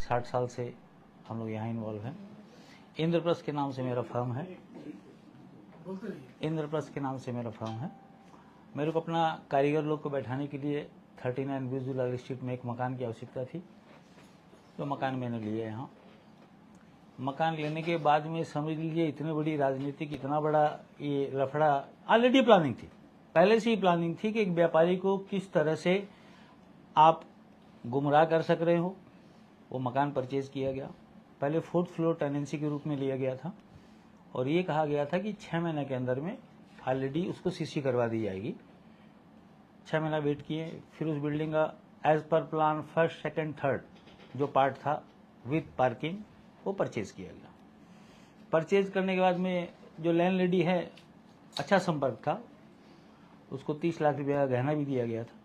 60 साल से हम लोग यहाँ इन्वॉल्व हैं। इंद्रप्रस्थ के नाम से मेरा फर्म है। इंद्रप्रस्थ के नाम से मेरा फर्म है। मेरे को अपना कारीगर लोग को बैठाने के लिए 39 विजुअल स्ट्रीट में एक मकान की आवश्यकता थी, तो मकान मैंने लिया यहाँ। मकान लेने के बाद में समझ लीजिए इतनी बड़ी राजनीतिक, इतना बड़ा ये लफड़ा, ऑलरेडी प्लानिंग थी, पहले से ही प्लानिंग थी कि एक व्यापारी को किस तरह से आप गुमराह कर सक रहे हो। वो मकान परचेज किया गया, पहले 4th फ्लोर टेनेंसी के रूप में लिया गया था और ये कहा गया था कि 6 महीने के अंदर में ऑलरेडी उसको सीसी करवा दी जाएगी। 6 महीना वेट किए, फिर उस बिल्डिंग का as per plan 1st, 2nd, 3rd जो पार्ट था विथ पार्किंग वो परचेज किया गया। परचेज करने के बाद में जो लैंड लेडी है, अच्छा संपर्क था, उसको 30 लाख रुपया गहना भी दिया गया था।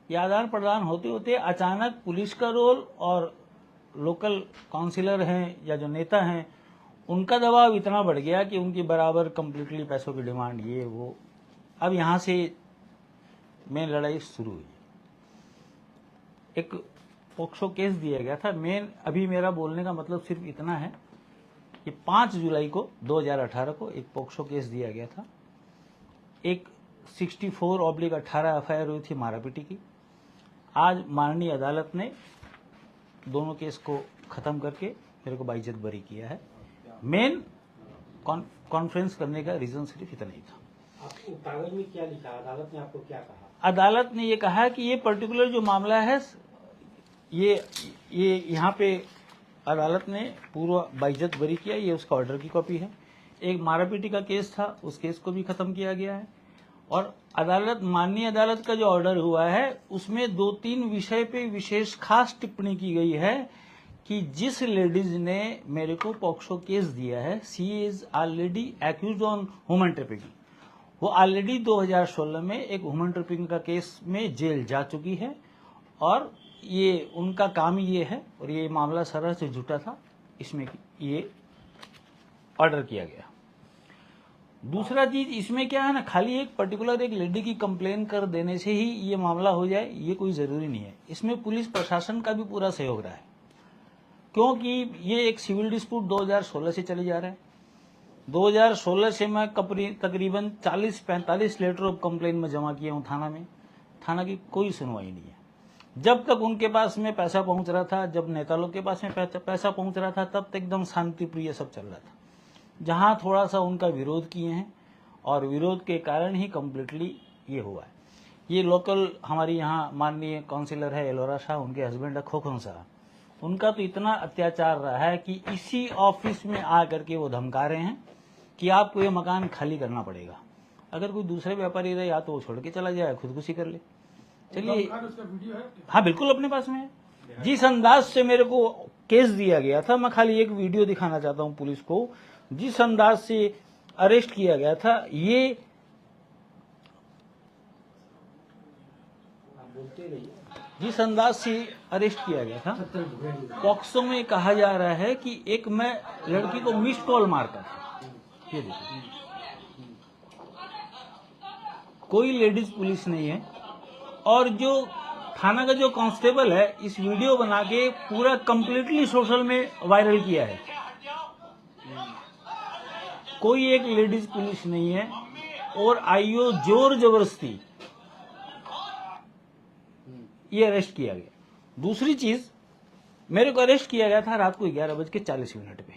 ये आदान प्रदान होते होते अचानक पुलिस का रोल और लोकल काउंसिलर हैं या जो नेता हैं उनका दबाव इतना बढ़ गया कि उनकी बराबर कंप्लीटली पैसों की डिमांड, ये वो। अब यहाँ से मेन लड़ाई शुरू हुई। एक पोक्सो केस दिया गया था। मेन अभी मेरा बोलने का मतलब सिर्फ इतना है कि 5 जुलाई को 2018 को एक पोक्सो केस दिया गया था। एक 64/18 एफआईआर हुई थी मारापीटी की। आज माननीय अदालत ने दोनों केस को खत्म करके मेरे को बाइज्जत बरी किया है। मेन कॉन्फ्रेंस करने का रीजन सिर्फ इतना ही था। आपको कागज में क्या लिखा, अदालत ने आपको क्या कहा? अदालत ने ये कहा कि ये पर्टिकुलर जो मामला है ये यहाँ पे अदालत ने पूरा बाइज्जत बरी किया। ये उसका ऑर्डर की कॉपी है। एक मारापीटी का केस था, उस केस को भी खत्म किया गया है और माननीय अदालत का जो ऑर्डर हुआ है उसमें 2-3 विषय पे विशेष खास टिप्पणी की गई है कि जिस लेडीज ने मेरे को पॉक्सो केस दिया है, she is already accused on human trafficking. वो ऑलरेडी 2016 में एक ह्यूमन ट्रैफिकिंग का केस में जेल जा चुकी है और ये उनका काम ये है और ये मामला सरह से झूठा था, इसमें ये ऑर्डर किया गया। दूसरा चीज इसमें क्या है ना, खाली एक पर्टिकुलर एक लेडी की कंप्लेन कर देने से ही ये मामला हो जाए ये कोई जरूरी नहीं है। इसमें पुलिस प्रशासन का भी पूरा सहयोग रहा है, क्योंकि ये एक सिविल डिस्प्यूट 2016 से चले जा रहा है। 2016 से मैं तकरीबन 40-45 लेटर ऑफ कंप्लेन में जमा किया हूँ थाना में। थाना की कोई सुनवाई नहीं है। जब तक उनके पास में पैसा पहुंच रहा था, जब नेता लोग के पास में पैसा पहुंच रहा था, तब तक एकदम शांति प्रिय सब चल रहा था। जहां थोड़ा सा उनका विरोध किए हैं और विरोध के कारण ही कम्प्लीटली ये हुआ है। ये लोकल हमारी यहाँ माननीय काउंसिलर है एलोरा शाह, उनके हस्बैंड है खोखन शाह, उनका तो इतना अत्याचार रहा है कि इसी ऑफिस में आकर के वो धमका रहे हैं कि आपको ये मकान खाली करना पड़ेगा। अगर कोई दूसरे व्यापारी रहे या तो वो छोड़ के चला जाए, खुदकुशी कर ले। चलिए, हाँ बिल्कुल अपने पास में है। जिस अंदाज से मेरे को केस दिया गया था, मैं खाली एक वीडियो दिखाना चाहता हूँ पुलिस को। जिस अंदाज से अरेस्ट किया गया था, ये जिस अंदाज से अरेस्ट किया गया था, पॉक्सो में कहा जा रहा है कि एक मैं लड़की को मिस्ड कॉल मारता था। ये देखिए, कोई लेडीज पुलिस नहीं है और जो थाना का जो कांस्टेबल है इस वीडियो बना के पूरा कंप्लीटली सोशल में वायरल किया है। कोई एक लेडीज पुलिस नहीं है और आईओ जोर जबरदस्ती ये अरेस्ट किया गया। दूसरी चीज, मेरे को अरेस्ट किया गया था रात को 11:40 पे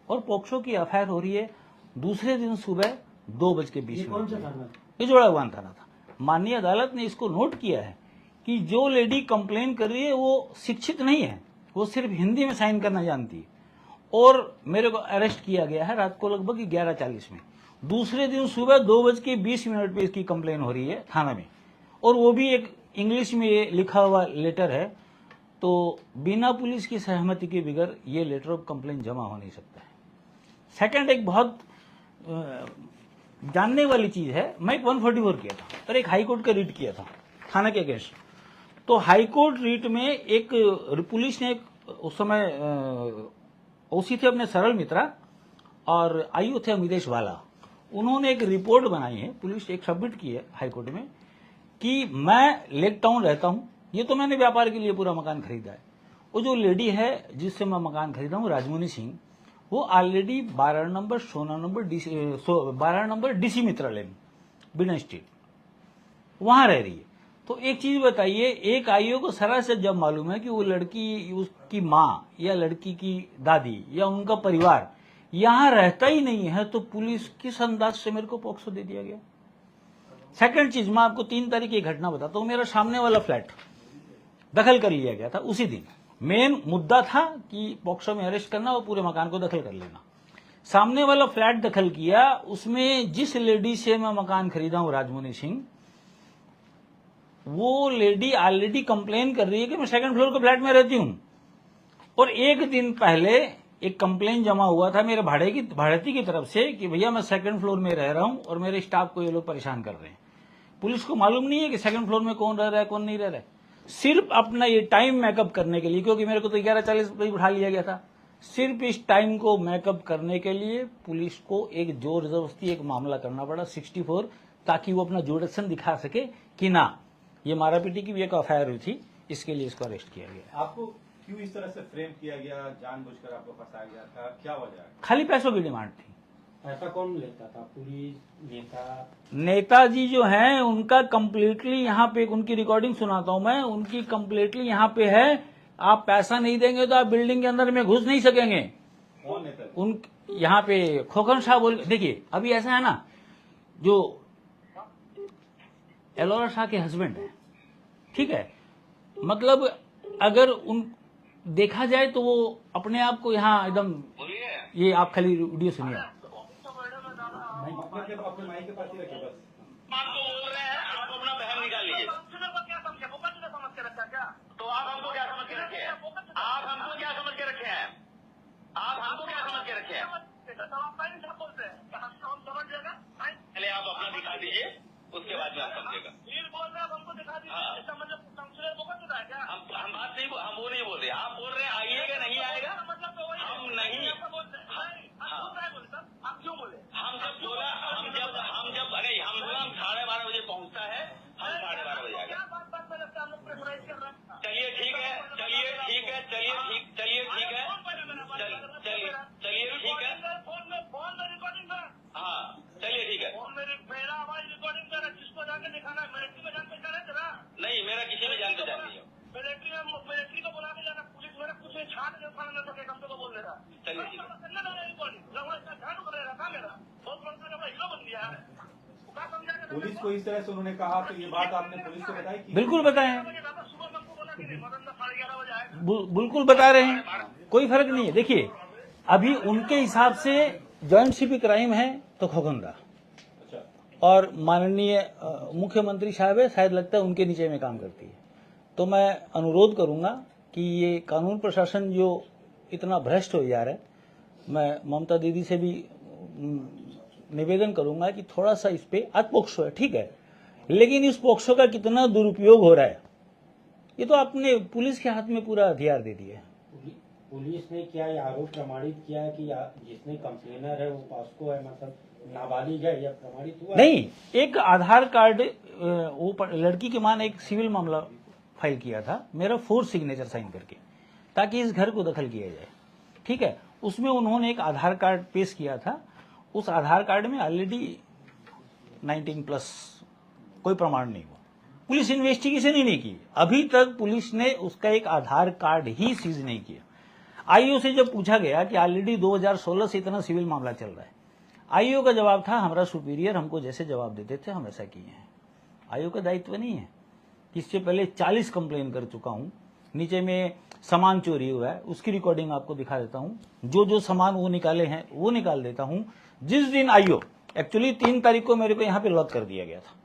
और पॉक्सो की एफआईआर हो रही है दूसरे दिन सुबह 2:20 पे। ये जोड़ावान थाना था। माननीय अदालत ने इसको नोट किया है कि जो लेडी कंप्लेन कर रही है वो शिक्षित नहीं है, वो सिर्फ हिंदी में साइन करना जानती है और मेरे को अरेस्ट किया गया है रात को लगभग 11:40 में। दूसरे दिन सुबह 2:20 पे इसकी कंप्लेन हो रही है थाना में और वो भी एक इंग्लिश में ये लिखा हुआ लेटर है। तो बिना पुलिस की सहमति के बगैर ये लेटर ऑफ कंप्लेन जमा हो नहीं सकता है। सेकंड, एक बहुत जानने वाली चीज है, मैं एक 144 किया था और एक हाईकोर्ट का रीट किया था थाना के अगेंस्ट। तो हाईकोर्ट रीट में एक पुलिस ने उस समय ओसी थे अपने सरल मित्रा और आईओ थे अमितेश वाला, उन्होंने एक रिपोर्ट बनाई है, पुलिस एक सबमिट की है हाईकोर्ट में कि मैं लेक टाउन रहता हूं, ये तो मैंने व्यापार के लिए पूरा मकान खरीदा है वो जो लेडी है जिससे मैं मकान खरीदा हूँ, राजमुनि सिंह, वो already 12 number 16 number 12 number DC Mitra lane, Bina street, वहां रह रही है। तो एक चीज बताइए, एक आईओ को सरासर जब मालूम है कि वो लड़की, उसकी माँ या लड़की की दादी या उनका परिवार यहां रहता ही नहीं है, तो पुलिस किस अंदाज से मेरे को पॉक्सो दे दिया गया। सेकंड चीज, मैं आपको 3 तारीख की घटना बताता हूं। मेरा सामने वाला फ्लैट दखल कर लिया गया था उसी दिन। मेन मुद्दा था कि पॉक्सो में अरेस्ट करना और पूरे मकान को दखल कर लेना। सामने वाला फ्लैट दखल किया, उसमें जिस लेडी से मैं मकान खरीदा हूं, राजमुनि सिंह, वो लेडी ऑलरेडी कंप्लेन कर रही है कि मैं सेकंड फ्लोर के फ्लैट में रहती हूं। और एक दिन पहले एक कंप्लेन जमा हुआ था मेरे भाड़ेती की तरफ से कि भैया मैं सेकंड फ्लोर में रह रहा हूं और मेरे स्टाफ को ये लोग परेशान कर रहे हैं। पुलिस को मालूम नहीं है कि सेकंड फ्लोर में कौन रह रहा है कौन नहीं रह रहा है। सिर्फ अपना ये टाइम मेकअप करने के लिए, क्योंकि मेरे को तो 11:40 पर उठा लिया गया था, सिर्फ इस टाइम को मेकअप करने के लिए पुलिस को एक जोर जबरदस्ती एक मामला करना पड़ा 64, ताकि वो अपना जोड़क्शन दिखा सके कि ना ये मारापीटी की भी एक एफआईआर हुई थी, इसके लिए इसको अरेस्ट किया गया। आपको क्यों इस तरह से फ्रेम किया गया, जानबूझकर आपको फंसाया गया था, क्या वजह है? खाली पैसों की डिमांड थी। ऐसा कौन लेता था? पुलिस, नेता? नेताजी जो हैं उनका कंप्लीटली यहाँ पे, उनकी रिकॉर्डिंग सुनाता हूं मैं, उनकी कंप्लीटली यहाँ पे है, आप पैसा नहीं देंगे तो आप बिल्डिंग के अंदर में घुस नहीं सकेंगे। कौन नेता? उन यहाँ पे खोखन शाह बोल, देखिए अभी ऐसा है ना, जो एलोरा शाह के हस्बैंड है, ठीक है, मतलब अगर उन देखा जाए तो वो अपने आप को यहाँ एकदम, ये आप खाली वीडियो सुनिए। अपने माई के पास ही रखे बस। आपको बोल रहे हैं, आप अपना बहन निकाल लीजिए। क्या समझे? वो क्या समझ के रखा क्या? तो आप हमको क्या समझ के रखे हैं? आप हमको क्या समझ के रखे हैं? आप हमको क्या समझ के रखे हैं? बोलते हैं हम समझ जाएगा। पहले आप अपना दिखा दीजिए, उसके बाद में आप समझेगा। बोल रहे हैं हमको दिखा दीजिए, इसका मतलब संशय बोल देता है क्या? हम बात नहीं, हम वो नहीं बोल रहे। आप बोल रहे हैं आइएगा, नहीं आएगा, मतलब हम नहीं बोलते। आप क्यों बोले? हम जब बोला, हम जब अरे हम बोला हम 12:30 बजे पहुंचता है, हम 12:30 बजे आएगा। चलिए ठीक है, चलिए ठीक है, चलिए ठीक, चलिए ठीक है, चलिए ठीक है, फोन में रिकॉर्डिंग कर। हाँ चलिए ठीक है, फोन में मेरा आवाज रिकॉर्डिंग कर, जिसको जाके दिखाना है। मिलिट्री में जान पहचान है तेरा? नहीं, मेरा किसी में जान पहचान नहीं है। मिलिट्री को बुला के जाना, पुलिस मेरा कुछ छान नहीं उखाड़ न सके, कम से कम बोल दे रहा। चलिए ठीक है, पुलिस को इस तरह से उन्होंने कहा, तो ये बात आपने पुलिस को बताई कि? बिल्कुल बताएं, बिल्कुल बता रहे हैं, कोई फर्क नहीं है। देखिए अभी उनके हिसाब से जॉइंट सीपी क्राइम है तो खोखंदा, अच्छा, और माननीय मुख्यमंत्री साहब है, शायद लगता है उनके नीचे में काम करती है। तो मैं अनुरोध करूंगा कि ये कानून प्रशासन जो इतना भ्रष्ट हो जा रहा है, मैं ममता दीदी से भी निवेदन करूंगा कि थोड़ा सा इस पे, आज पोक्सो है ठीक है, लेकिन इस पोक्सो का कितना दुरुपयोग हो रहा है, ये तो आपने पुलिस के हाथ में पूरा हथियार दे दिया है। पुलिस ने क्या ये आरोप प्रमाणित किया है कि जिसने कंप्लेनर है वो पॉस्को है, मतलब नाबालिग है, या प्रमाणित हुआ? नहीं, एक आधार कार्ड, वो लड़की की मां ने एक सिविल मामला फाइल किया था मेरा 4 सिग्नेचर साइन करके, ताकि इस घर को दखल किया जाए, ठीक है। उसमें उन्होंने एक आधार कार्ड पेश किया था, उस आधार कार्ड में ऑलरेडी 19+ कोई प्रमाण नहीं हुआ। पुलिस इन्वेस्टिगेशन ही नहीं की, अभी तक पुलिस ने उसका एक आधार कार्ड ही सीज नहीं किया। आईओ से जब पूछा गया कि ऑलरेडी 2016 से इतना सिविल मामला चल रहा है, आईओ का जवाब था हमारा सुपीरियर हमको जैसे जवाब देते थे हम ऐसा किए हैं। आईओ का दायित्व नहीं है। इससे पहले 40 कंप्लेन कर चुका हूं, नीचे में सामान चोरी हुआ है, उसकी रिकॉर्डिंग आपको दिखा देता हूं, जो जो सामान वो निकाले हैं वो निकाल देता हूं। जिस दिन आईओ, एक्चुअली 3 तारीख को मेरे को यहाँ पे लॉक कर दिया गया था,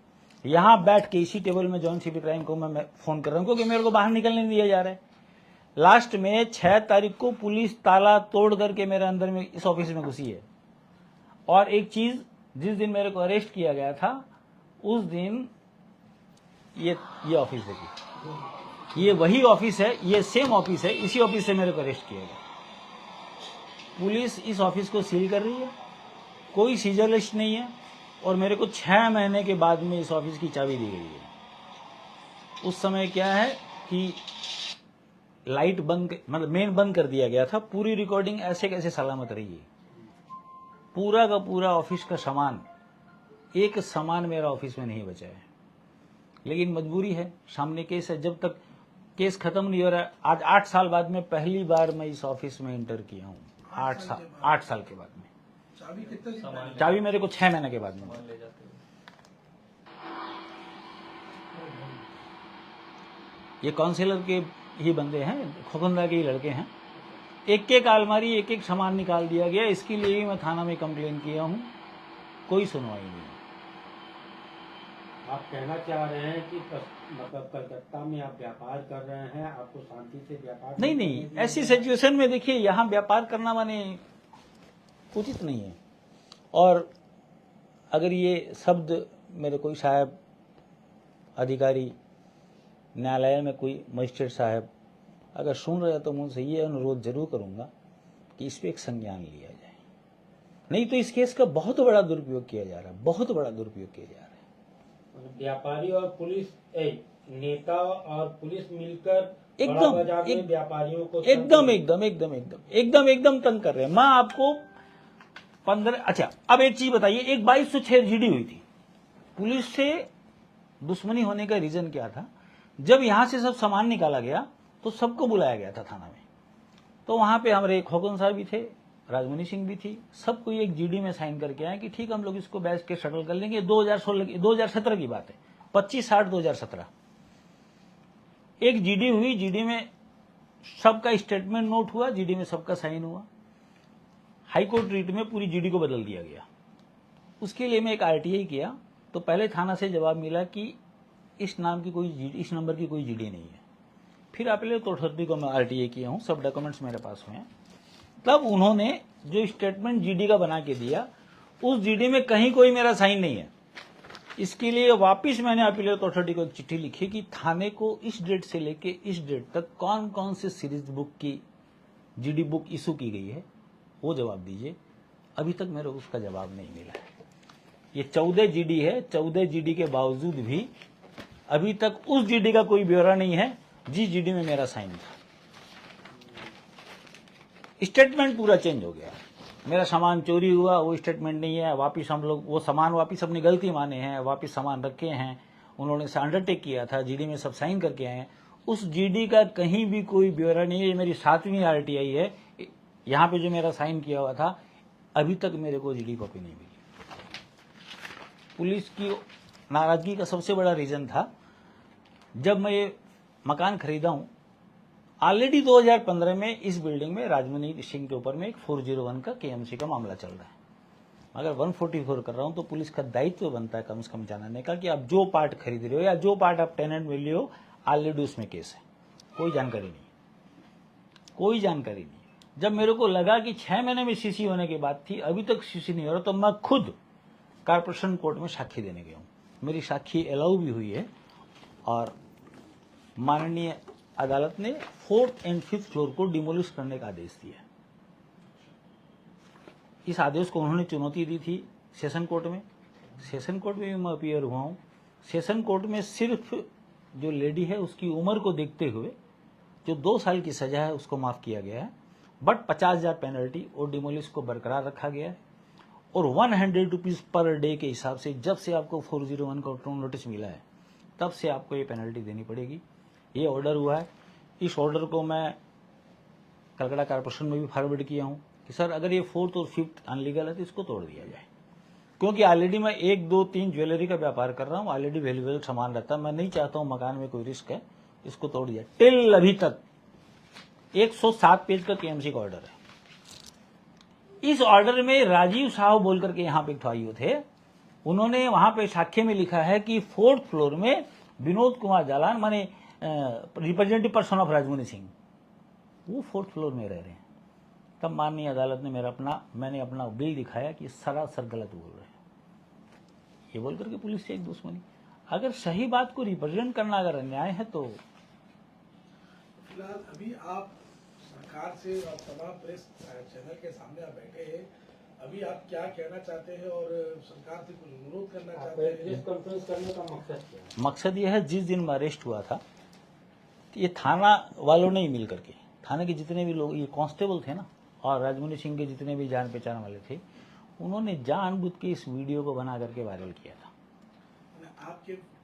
यहाँ बैठ के इसी टेबल में जॉइंट सीपी क्राइम को मैं फोन कर रहा हूँ, क्योंकि मेरे को बाहर निकलने नहीं दिया जा रहा है। लास्ट में 6 तारीख को पुलिस ताला तोड़ करके मेरे अंदर में इस ऑफिस में घुसी है। और एक चीज, जिस दिन मेरे को अरेस्ट किया गया था उस दिन ये ऑफिस है, ये वही ऑफिस है, ये सेम ऑफिस है, इसी ऑफिस से मेरे को अरेस्ट किया गया। पुलिस इस ऑफिस को सील कर रही है, कोई सीजर लिस्ट नहीं है, और मेरे को 6 महीने के बाद में इस ऑफिस की चाबी दी गई है। उस समय क्या है कि लाइट बंद, मतलब मेन बंद कर दिया गया था। पूरी रिकॉर्डिंग ऐसे कैसे सलामत रही है। पूरा का पूरा ऑफिस का सामान, एक सामान मेरा ऑफिस में नहीं बचा है। लेकिन मजबूरी है, सामने केस है। जब तक केस खत्म नहीं हो रहा, आज 8 साल बाद में पहली बार मैं इस ऑफिस में एंटर किया हूँ। 8 साल के बाद में। चाबी मेरे को 6 महीने के बाद में। ये काउंसिलर के ही बंदे हैं, खोखंदा के ही लड़के हैं। एक एक अलमारी, एक एक सामान निकाल दिया गया। इसके लिए भी मैं थाना में कंप्लेन किया हूँ, कोई सुनवाई नहीं। आप कहना चाह रहे हैं कि मतलब कलकत्ता में आप व्यापार कर रहे हैं, आपको शांति से व्यापार नहीं, ऐसी सिचुएशन में देखिए, यहाँ व्यापार करना माने उचित नहीं है। और अगर ये शब्द मेरे कोई साहब अधिकारी, न्यायालय में कोई मजिस्ट्रेट साहब अगर सुन रहे हैं तो मुझसे ये अनुरोध जरूर करूंगा कि इस पे एक संज्ञान लिया जाए। नहीं तो इस केस का बहुत बड़ा दुरुपयोग किया जा रहा है, बहुत बड़ा दुरुपयोग किया जा रहा है। व्यापारी और पुलिस, नेता और पुलिस मिलकर एकदम व्यापारियों को एकदम तंग कर रहे हैं। मैं आपको 15, अच्छा अब एक चीज बताइए, एक 2206 जीडी हुई थी। पुलिस से दुश्मनी होने का रीजन क्या था? जब यहां से सब सामान निकाला गया तो सबको बुलाया गया था थाना में। तो वहां पे हमारे खोखन साहब भी थे, राजमणि सिंह भी थी, सब कोई एक जीडी में साइन करके आए कि ठीक हम लोग इसको बैच के शटल कर लेंगे। 2017 की बात है, 25/8/2017 एक जीडी हुई। जीडी में सबका स्टेटमेंट नोट हुआ, जीडी में सबका साइन हुआ। हाईकोर्ट रीट में पूरी जीडी को बदल दिया गया। उसके लिए मैं एक आरटीआई किया तो पहले थाना से जवाब मिला कि इस नाम की कोई जीडी, इस नंबर की कोई जीडी नहीं है। फिर अपीलेट अथॉरिटी को मैं आरटीआई किया हूं, सब डॉक्यूमेंट्स मेरे पास में हैं। तब उन्होंने जो स्टेटमेंट जीडी का बना के दिया, उस जीडी में कहीं कोई मेरा साइन नहीं है। इसके लिए वापिस मैंने अपीलेट अथॉरिटी को एक चिट्ठी लिखी कि थाने को इस डेट से लेके इस डेट तक कौन कौन से सीरीज बुक की जीडी बुक इशू की गई है, वो जवाब दीजिए। अभी तक मेरे को उसका जवाब नहीं मिला है। ये 14 जीडी है, 14 जीडी के बावजूद भी अभी तक उस जीडी का कोई ब्यौरा नहीं है जिस जीडी में मेरा साइन था। स्टेटमेंट पूरा चेंज हो गया। मेरा सामान चोरी हुआ, वो स्टेटमेंट नहीं है। वापिस हम लोग वो सामान वापिस अपनी गलती माने हैं, वापिस सामान रखे हैं। उन्होंने अंडरटेक किया था, जीडी में सब साइन करके आए हैं। उस जीडी का कहीं भी कोई ब्यौरा नहीं है। ये मेरी 7वीं आरटीआई है। यहाँ पे जो मेरा साइन किया हुआ था, अभी तक मेरे को जीडी कॉपी नहीं मिली। पुलिस की नाराजगी का सबसे बड़ा रीजन था, जब मैं ये मकान खरीदा हूं, ऑलरेडी 2015 में इस बिल्डिंग में राजमणि सिंह के ऊपर में एक 401 का केएमसी का मामला चल रहा है। अगर 144 कर रहा हूं तो पुलिस का दायित्व बनता है कम से कम जानने का कि आप जो पार्ट खरीद रहे हो या जो पार्ट आप टेनेंट में लिए हो, ऑलरेडी उसमें केस है। कोई जानकारी नहीं, कोई जानकारी नहीं। जब मेरे को लगा कि 6 महीने में सीसी होने की बात थी, अभी तक सीसी नहीं हो रहा, तो मैं खुद कारपोरेशन कोर्ट में साक्षी देने गया हूं। मेरी साक्षी अलाउ भी हुई है और माननीय अदालत ने 4th और 5th फ्लोर को डिमोलिश करने का आदेश दिया। इस आदेश को उन्होंने चुनौती दी थी सेशन कोर्ट में। सेशन कोर्ट में भी मैं अपीयर हुआ हूं। सेशन कोर्ट में सिर्फ जो लेडी है उसकी उम्र को देखते हुए जो 2 साल की सजा है उसको माफ किया गया है, बट 50,000 पेनल्टी और डिमोलिश को बरकरार रखा गया है। और 100 रुपीज पर डे के हिसाब से जब से आपको 401 का नोटिस मिला है तब से आपको ये पेनल्टी देनी पड़ेगी। ये ऑर्डर हुआ है। इस ऑर्डर को मैं कलकत्ता कारपोरेशन में भी फॉरवर्ड किया हूं कि सर अगर ये 4th और 5th अनलीगल है तो इसको तोड़ दिया जाए, क्योंकि ऑलरेडी मैं 1, 2, 3 ज्वेलरी का व्यापार कर रहा हूं। ऑलरेडी वैल्यूएबल सामान रहता है। मैं नहीं चाहता हूं मकान में कोई रिस्क है, इसको तोड़ दिया। टिल अभी तक 107 पेज का केएमसी का ऑर्डर है। इस ऑर्डर में राजीव साहू बोल करके यहाँ पे एक थे, उन्होंने वहां पे साक्ष्य में लिखा है कि 4th फ्लोर में विनोद कुमार जालान माने representative person of Rajmani Singh, वो 4th फ्लोर में रह रहे हैं। तब माननीय अदालत ने मैंने अपना बिल दिखाया कि सरासर गलत बोल रहे हैं। ये बोल करके पुलिस से एक दुश्मनी। अगर सही बात को रिप्रेजेंट करना अगर अन्याय है तो फिलहाल अभी आप सरकार से और तमाम प्रेस चैनल के सामने आप बैठे हैं, अभी आप क्या कहना चाहते हैं और सरकार से कुछ अनुरोध करना चाहते हैं? प्रेस कॉन्फ्रेंस करने का मकसद क्या है? मकसद यह है, जिस दिन मैं अरेस्ट हुआ था ये थाना वालों ने ही मिल करके, थाने के जितने भी लोग, ये कांस्टेबल थे ना, और राजमुनि सिंह के जितने भी जान पहचान वाले थे, उन्होंने जानबूझ के इस वीडियो को बना करके वायरल किया था।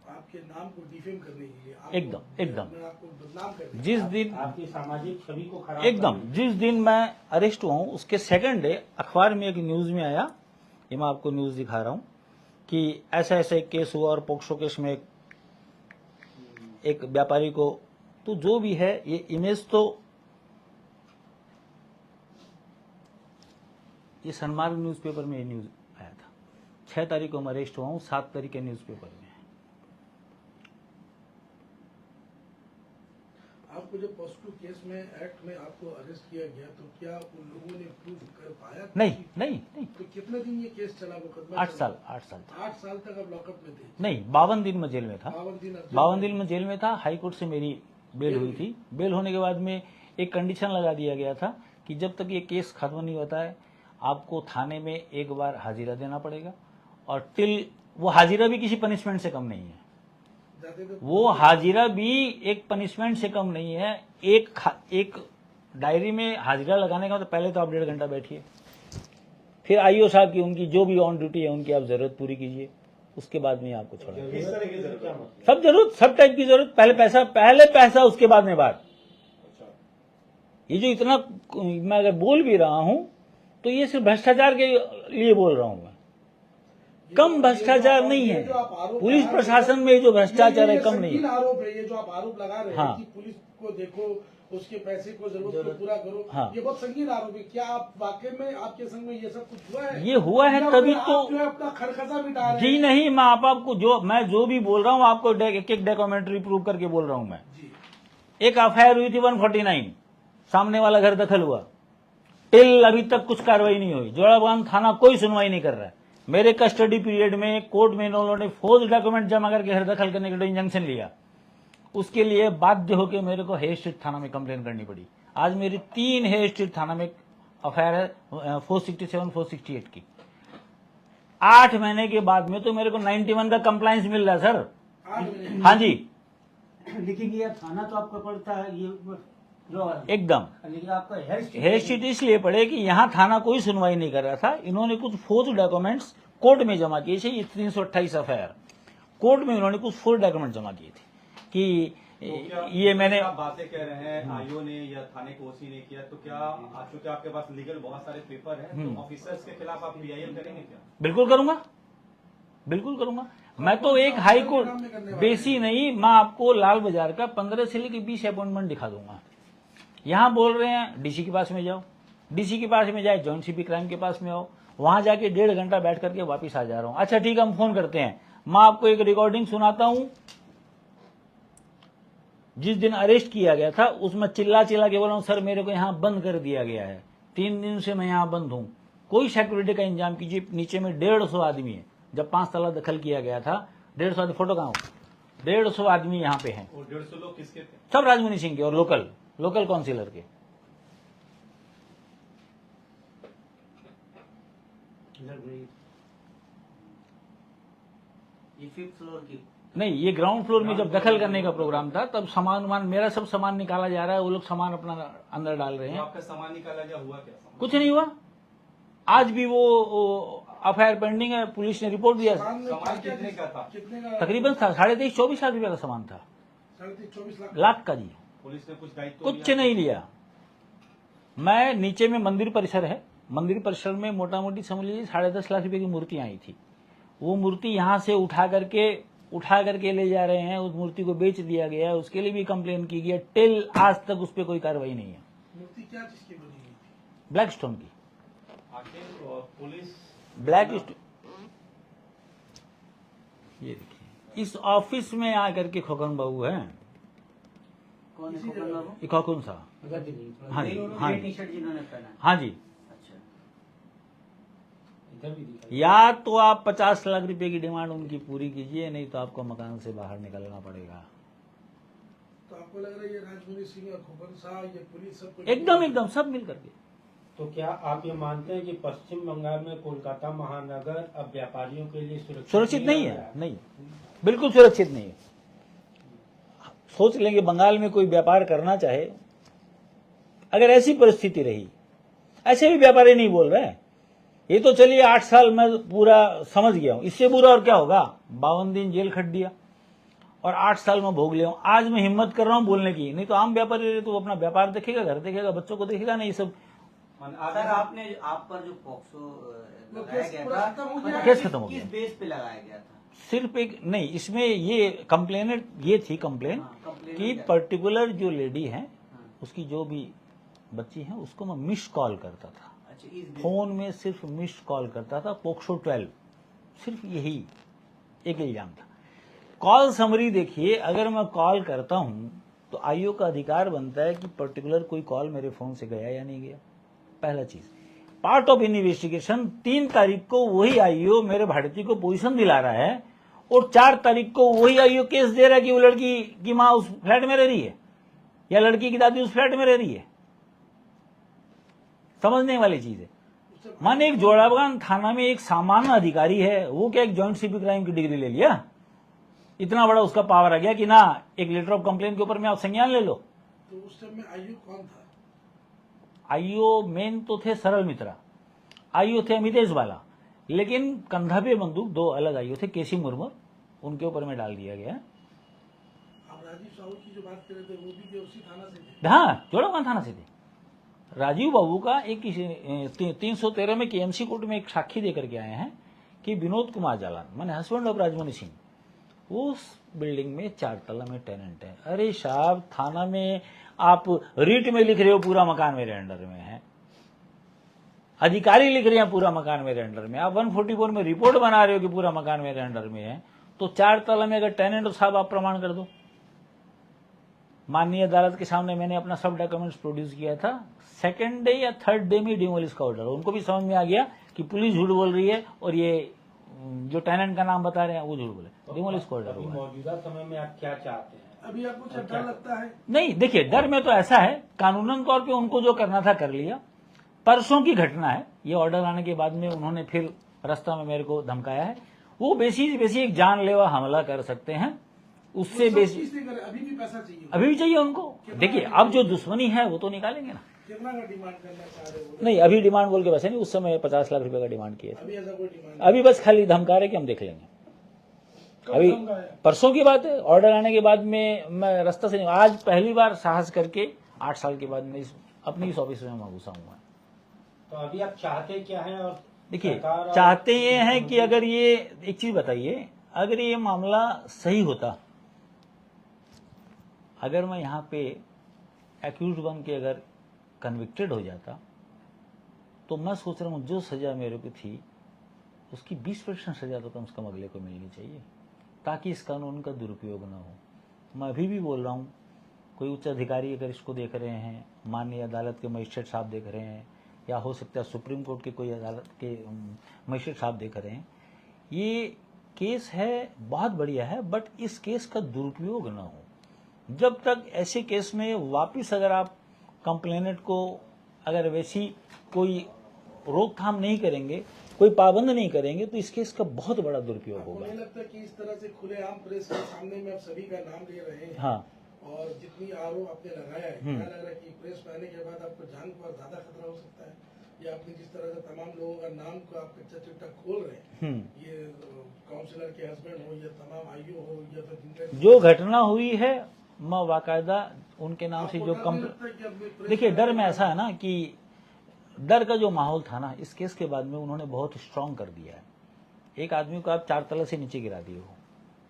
आपके नाम को डिफेम करने के लिए, एकदम आपको बदनाम करने, जिस दिन आपकी सामाजिक छवि को खराब एकदम जिस दिन मैं अरेस्ट हुआ हूँ उसके सेकंड डे अखबार में एक न्यूज में आया, ये मैं आपको न्यूज दिखा रहा हूँ कि ऐसा ऐसा एक केस हुआ और पोक्सो केस में एक व्यापारी को, तो जो भी है ये इमेज, तो ये सनमार्ग न्यूज़पेपर में ये न्यूज आया था। 6 तारीख को मैं अरेस्ट हुआ हूँ, 7 तारीख के न्यूज़पेपर में। आपको जब पॉस्को केस में एक्ट में आपको अरेस्ट किया गया तो क्या उन लोगों ने प्रूव कर पाया? नहीं। तो कितने दिन ये केस चला? मुकदमा 8 साल। 8 साल तक आप लॉकअप में थे? नहीं, 52 दिन में जेल में था। 52 दिन में जेल में था। हाई कोर्ट से मेरी बेल हुई थी। बेल होने के बाद में एक कंडीशन लगा दिया गया था कि जब तक ये केस खत्म नहीं होता है आपको थाने में एक बार हाजिरा देना पड़ेगा, और टिल वो हाजिरा भी किसी पनिशमेंट से कम नहीं है, वो हाजिरा भी एक पनिशमेंट से कम नहीं है। एक डायरी में हाजिरा लगाने का तो पहले तो आप 1.5 घंटा बैठिए, फिर आईओ साहब की उनकी जो भी ऑन ड्यूटी है उनकी आप जरूरत पूरी कीजिए, उसके बाद में आपको छोड़ा। किस तरह की जरूरत? सब जरूरत, सब टाइप की जरूरत। पहले पैसा उसके बाद में बात। ये जो इतना मैं अगर बोल भी रहा हूं तो ये सिर्फ भ्रष्टाचार के लिए बोल रहा हूं मैं, कम भ्रष्टाचार नहीं है। पुलिस प्रशासन में जो भ्रष्टाचार है कम नहीं है। आरोप है ये जो आप आरोप लगा रहे हैं हाँ। कि पुलिस को देखो, उसके पैसे को जरूरत को पूरा करो, हाँ। ये बहुत संगीन आरोप है। क्या आप वाकई में आपके संग में ये सब कुछ हुआ है? ये हुआ है तभी तो आप जो है अपना खरखसा मिटा रहे जी हैं। नहीं, मैं आपको जो भी बोल रहा हूँ आपको एक एक डॉक्यूमेंट्री प्रूव करके बोल रहा हूँ मैं। एक एफआईआर हुई थी 149, सामने वाला घर दखल हुआ, टिल अभी तक कुछ कार्रवाई नहीं हुई। जोड़ाबांध थाना कोई सुनवाई नहीं कर रहा है। मेरे कस्टडी पीरियड में कोर्ट में उन्होंने फोर्ज डॉक्यूमेंट जमा करके घर दखल करने के लिए इंजंक्शन लिया, उसके लिए बाध्य होकर मेरे को हेयर स्ट्रीट थाना में कंप्लेन करनी पड़ी। आज मेरी 3 हेयर स्ट्रीट थाना में एफआईआर है 467 468 की। 8 महीने के बाद में तो मेरे को 91 का कंप्लायंस मिल रहा है सर। हाँ जी, लेकिन ये थाना तो आपको पड़ता है ये जो एकदम। लेकिन आपका हेयर स्ट्रीट इसलिए पड़े कि यहाँ थाना कोई सुनवाई नहीं कर रहा था। इन्होंने कुछ फोर्ज डॉक्यूमेंट्स कोर्ट में जमा किए थे। ये 328 एफआईआर कोर्ट में इन्होंने कुछ फोर्ज डॉक्यूमेंट जमा किए थे कि तो ये मैंने आप बातें कह रहे हैं आईओ ने या थाने को ओसी ने किया, तो क्या चूंकि आपके पास लीगल बहुत सारे पेपर हैं तो ऑफिसर्स के खिलाफ आप पीआईएल करेंगे क्या? बिल्कुल करूंगा, बिल्कुल करूंगा। मैं तो एक हाई कोर्ट बेसी नहीं, मैं आपको लाल बाजार का 15 से लेकर 20 अपॉइंटमेंट दिखा दूंगा। यहाँ बोल रहे हैं डीसी के पास में जाओ, डीसी के पास में जाए जॉइंट सीपी क्राइम के पास में आओ, वहां जाके 1.5 घंटा बैठ करके वापिस आ जा रहा हूं। अच्छा ठीक है, हम फोन करते हैं। मैं आपको एक रिकॉर्डिंग सुनाता हूं। जिस दिन अरेस्ट किया गया था उसमें चिल्ला के बोला हूं सर मेरे को यहाँ बंद कर दिया गया है, 3 दिन से मैं यहाँ बंद हूं, कोई सिक्योरिटी का इंतजाम कीजिए। नीचे में 150 आदमी है। जब 5 तला दखल किया गया था 150 आदमी, फोटो कहाँ हो, 150 आदमी यहाँ पे हैं। और 150 लोग किसके थे? सब राजमुनि सिंह के और लोकल काउंसिलर के। ये 5th फ्लोर की नहीं, ये ग्राउंड फ्लोर में जब दखल करने का प्रोग्राम था तब मेरा सब सामान निकाला जा रहा है, वो लोग सामान अपना अंदर डाल रहे तो हैं। आपका सामान निकाला गया, हुआ क्या? कुछ नहीं हुआ। आज भी वो एफआईआर पेंडिंग है, पुलिस ने रिपोर्ट दिया। सामान कितने का था? कितने का? तकरीबन 23.5-24 लाख रुपए का सामान था। 24 लाख का जी, पुलिस ने कुछ दायित्व कुछ नहीं लिया। मैं नीचे में मंदिर परिसर है, मंदिर परिसर में मोटा मोटी समझ लीजिए 10.5 लाख रुपए की मूर्ति आई थी। वो मूर्ति यहाँ से उठा करके ले जा रहे हैं, उस मूर्ति को बेच दिया गया है, उसके लिए भी कंप्लेन की गई। टिल आज तक उस पर कोई कार्रवाई नहीं है। मूर्ति क्या चीज की बनी हुई थी? ब्लैक स्टोन की। आखिर पुलिस ब्लैक स्टोन, ये देखिए इस ऑफिस में आकर के खोकन बाबू है। कौन है खोकन बाबू? ये खोकन सा, हाँ जी, हाँ ये जी, टी-शर्ट जिन्होंने पहना है। हाँ जी। अच्छा, इधर भी दिखा। या तो आप 50 लाख रुपए की डिमांड उनकी पूरी कीजिए, नहीं तो आपको मकान से बाहर निकलना पड़ेगा। तो आपको लग रहा है ये राजमुनि सिंह और खोकन शाह ये पुलिस सबको एकदम सब मिल करके। तो क्या आप ये मानते हैं कि पश्चिम बंगाल में कोलकाता महानगर अब व्यापारियों के लिए सुरक्षित नहीं है? नहीं, बिल्कुल सुरक्षित नहीं है। सोच लेंगे बंगाल में कोई व्यापार करना चाहे, अगर ऐसी परिस्थिति रही, ऐसे भी व्यापारी नहीं बोल रहे हैं, ये तो चलिए 8 साल में पूरा समझ गया हूं, इससे बुरा और क्या होगा, 52 दिन जेल खट दिया और 8 साल में भोग लिया हूं। आज मैं हिम्मत कर रहा हूं बोलने की, नहीं तो आम व्यापारी रहे तो वो अपना व्यापार देखेगा, घर देखेगा, बच्चों को देखेगा, नहीं सब। सर आपने आप पर जो पॉक्सो लगाया गया पूरा खत्म हो गया। था, केस खत्म हो किस गया। बेस पे लगाया गया था? सिर्फ एक नहीं, इसमें ये कंप्लेनेंट ये थी कंप्लेन complainant कि क्या? पर्टिकुलर जो लेडी है उसकी जो भी बच्ची है उसको मैं मिस कॉल करता था, अच्छा, इस बेस फोन में सिर्फ मिस कॉल करता था, पोक्सो 12, सिर्फ यही एक इल्जाम था। कॉल समरी देखिए, अगर मैं कॉल करता हूं तो आईओ का अधिकार बनता है कि पर्टिकुलर कोई कॉल मेरे फोन से गया या नहीं गया। पहला चीज, पार्ट ऑफ इन्वेस्टिगेशन 3 तारीख को वही आईओ मेरे भारतीय को पोजीशन दिला रहा है और 4 तारीख को वही आईओ केस दे रहा है कि वो लड़की की मां उस फ्लैट में रह रही है या लड़की की दादी उस फ्लैट में रह रही है। समझने वाली चीज है। माने एक जोड़ाबान थाना में एक सामान्य अधिकारी है, वो क्या एक जॉइंट सीपी क्राइम की डिग्री ले लिया, इतना बड़ा उसका पावर आ गया कि ना एक लेटर ऑफ कंप्लेन के ऊपर में आप संज्ञान ले लो। तो उस टाइम में आयु कौन था? आईओ मेन तो थे सरल मित्रा, आईओ थे अमितेश बाला, लेकिन कंधा पे बंदूक 2 अलग आईओ थे, केसी मुर्मू, उनके ऊपर में डाल दिया गया। आप राजीव साहू की जो बात कर रहे थे वो भी उसी थाना से थे? हाँ, जोड़ाबान थाना से थे। राजीव बाबू का एक 313 में केएमसी कोर्ट में एक साक्षी देकर के आए हैं कि विनोद कुमार जालान, माने हस्बैंड ऑफ राजमणि सिंह, उस बिल्डिंग में 4 तला में टेनेंट है। अरे साहब, थाना में आप रीट में लिख रहे हो पूरा मकान मेरे अंडर में है, अधिकारी लिख रहे हैं पूरा मकान मेरे अंडर में, आप 144 में रिपोर्ट बना रहे हो कि पूरा मकान मेरे अंडर में है, तो 4 तला में अगर टेनेंट साहब आप प्रमाण कर दो। माननीय अदालत के सामने मैंने अपना सब डॉक्यूमेंट्स प्रोड्यूस किया था, 2nd डे या 3rd डे में डिमोलिश का ऑर्डर, उनको भी समझ में आ गया कि पुलिस झूठ बोल रही है और ये जो टेनेंट का नाम बता रहे हैं वो झूठ बोले, डिमोलिश का ऑर्डर अभी हुआ। मौजूदा समय में आप क्या चाहते हैं? अभी आपको क्या डर लगता है? नहीं, देखिए, डर में तो ऐसा है, कानूनन तौर पे उनको जो करना था कर लिया। परसों की घटना है, ये ऑर्डर आने के बाद में उन्होंने फिर रास्ता में मेरे को धमकाया है। वो बेसी एक जानलेवा हमला कर सकते हैं, उससे सब बेसी चीज़ से करे, अभी भी पैसा चाहिए? अभी भी चाहिए उनको। देखिए, अब जो दुश्मनी है वो तो निकालेंगे ना। कितना का डिमांड करना चाह रहे हो? नहीं, अभी डिमांड बोल के वैसे नहीं, उस समय 50 लाख रुपए का डिमांड किए थे। अभी ऐसा कोई डिमांड? अभी बस खाली धमका रहे कि हम देख लेंगे। अभी परसों की बात है, ऑर्डर आने के बाद में मैं रास्ता से नहीं, आज पहली बार साहस करके 8 साल के बाद में अपनी इस ऑफिस में मैं घुसा हुआ। तो अभी आप चाहते क्या हैं? और देखिए, सरकार और- चाहते ये हैं कि अगर ये एक चीज बताइए, अगर ये मामला सही होता, अगर मैं यहाँ पे एक्यूज बन के अगर कन्विक्टेड हो जाता, तो मैं सोच रहा हूँ जो सजा मेरे को थी उसकी 20% सजा तो कम से कम अगले को मिलनी चाहिए, ताकि इस कानून का दुरुपयोग न हो। मैं अभी भी बोल रहा हूँ, कोई उच्च अधिकारी अगर इसको देख रहे हैं, माननीय अदालत के मजिस्ट्रेट साहब देख रहे हैं, या हो सकता है सुप्रीम कोर्ट के कोई अदालत के मजिस्ट्रेट साहब देख रहे हैं, ये केस है बहुत बढ़िया है, बट इस केस का दुरुपयोग न हो। जब तक ऐसे केस में वापस अगर आप कंप्लेनेंट को अगर वैसी कोई रोकथाम नहीं करेंगे, कोई पाबंद नहीं करेंगे, तो इस केस का बहुत बड़ा दुरुपयोग आपको होगा। नहीं लगता कि इस तरह से खुलेआम प्रेस के सामने में आप सभी का नाम ले रहे हैं? हाँ, और जितनी आरोप आपने लगाया है, क्या लग रहा है कि प्रेस में आने के बाद आपको जान पर ज्यादा खतरा हो सकता है? या आपने जिस तरह से तमाम लोगों का नाम को आप कच्चा चिट्ठा खोल रहे हैं, ये काउंसलर के हस्बैंड हो या तमाम आईओ हो या फिर जिनका जो घटना हुई है, मैं बाकायदा उनके नाम से जो देखिए, डर में ऐसा है ना कि डर का जो माहौल था ना, इस केस के बाद में उन्होंने बहुत स्ट्रांग कर दिया है। एक आदमी को आप 4 तला से नीचे गिरा दिए हो,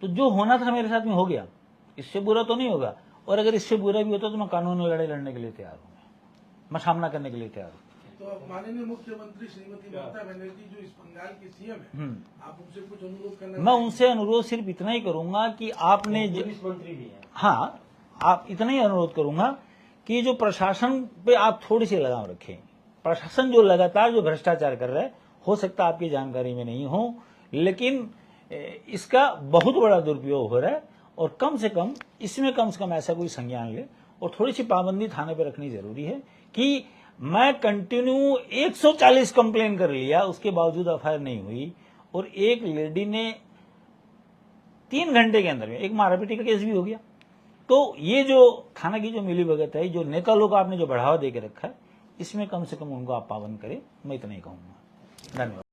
तो जो होना था मेरे साथ में हो गया, इससे बुरा तो नहीं होगा। और अगर इससे बुरा भी होता तो मैं कानूनी लड़ाई लड़ने के लिए तैयार हूँ, मैं सामना करने के लिए तैयार हूँ। तो अब माननीय मुख्यमंत्री श्रीमती ममता बनर्जी जो इस बंगाल की सीएम है, आप उनसे कुछ अनुरोध करना? मैं उनसे अनुरोध सिर्फ इतना ही करूंगा कि आपने पुलिस मंत्री भी हैं। हाँ, आप इतना ही अनुरोध करूंगा कि जो प्रशासन पे आप थोड़ी सी लगाम रखें। प्रशासन जो लगातार जो भ्रष्टाचार कर रहा है, हो सकता है आपकी जानकारी में नहीं हो, लेकिन इसका बहुत बड़ा दुरुपयोग हो रहा है, और कम से कम इसमें कम से कम ऐसा कोई संज्ञान ले, और थोड़ी सी पाबंदी थाने पे रखनी जरूरी है कि मैं कंटिन्यू 140 कंप्लेन कर लिया, उसके बावजूद एफआईआर नहीं हुई, और एक लेडी ने 3 घंटे के अंदर में एक मारापीटी का केस भी हो गया, तो ये जो थाना की जो मिली भगत है, जो नेता लोग आपने जो बढ़ावा दे के रखा है, इसमें कम से कम उनको आप पाबंद करें, मैं इतना ही कहूंगा। धन्यवाद।